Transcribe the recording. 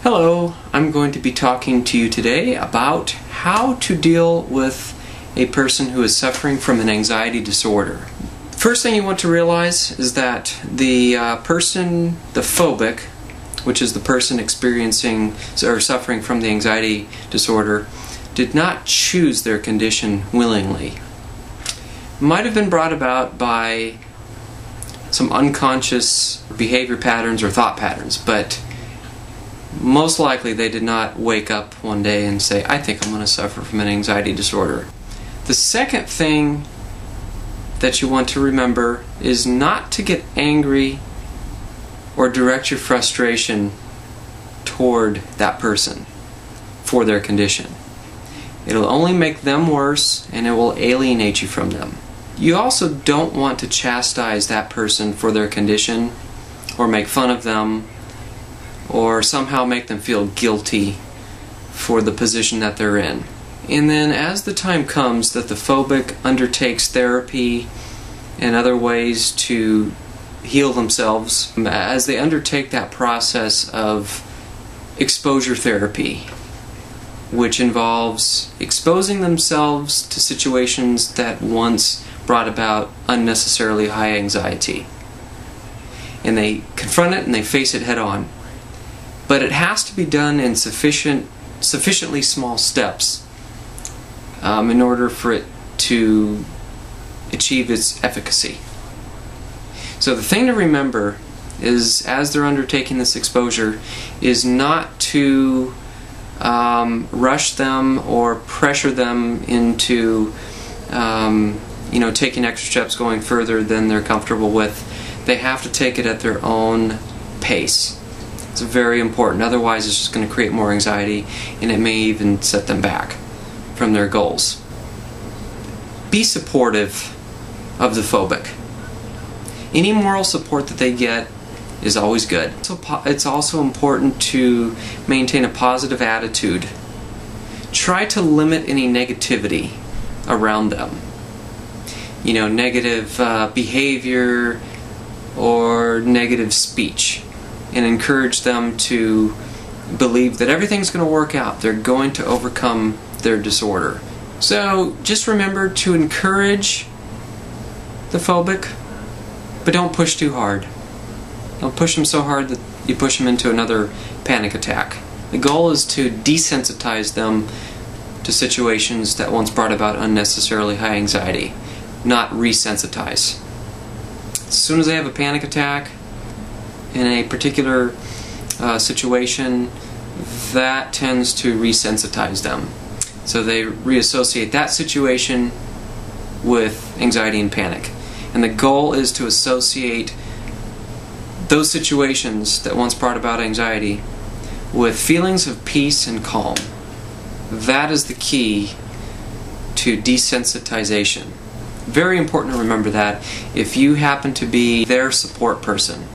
Hello, I'm going to be talking to you today about how to deal with a person who is suffering from an anxiety disorder. First thing you want to realize is that the phobic, which is the person experiencing or suffering from the anxiety disorder, did not choose their condition willingly. It might have been brought about by some unconscious behavior patterns or thought patterns, but most likely they did not wake up one day and say, I think I'm going to suffer from an anxiety disorder. The second thing that you want to remember is not to get angry or direct your frustration toward that person for their condition. It'll only make them worse and it will alienate you from them. You also don't want to chastise that person for their condition or make fun of them or somehow make them feel guilty for the position that they're in. And then as the time comes that the phobic undertakes therapy and other ways to heal themselves, as they undertake that process of exposure therapy, which involves exposing themselves to situations that once brought about unnecessarily high anxiety, and they confront it and they face it head on. But it has to be done in sufficiently small steps in order for it to achieve its efficacy. So the thing to remember is, as they're undertaking this exposure, is not to rush them or pressure them into taking extra steps going further than they're comfortable with. They have to take it at their own pace. It's very important, otherwise it's just going to create more anxiety and it may even set them back from their goals. Be supportive of the phobic. Any moral support that they get is always good. It's also important to maintain a positive attitude. Try to limit any negativity around them. Negative behavior or negative speech. And encourage them to believe that everything's going to work out. They're going to overcome their disorder. So just remember to encourage the phobic, but don't push too hard. Don't push them so hard that you push them into another panic attack. The goal is to desensitize them to situations that once brought about unnecessarily high anxiety, not resensitize. As soon as they have a panic attack in a particular situation, that tends to resensitize them. So they reassociate that situation with anxiety and panic. And the goal is to associate those situations that once brought about anxiety with feelings of peace and calm. That is the key to desensitization. Very important to remember that if you happen to be their support person.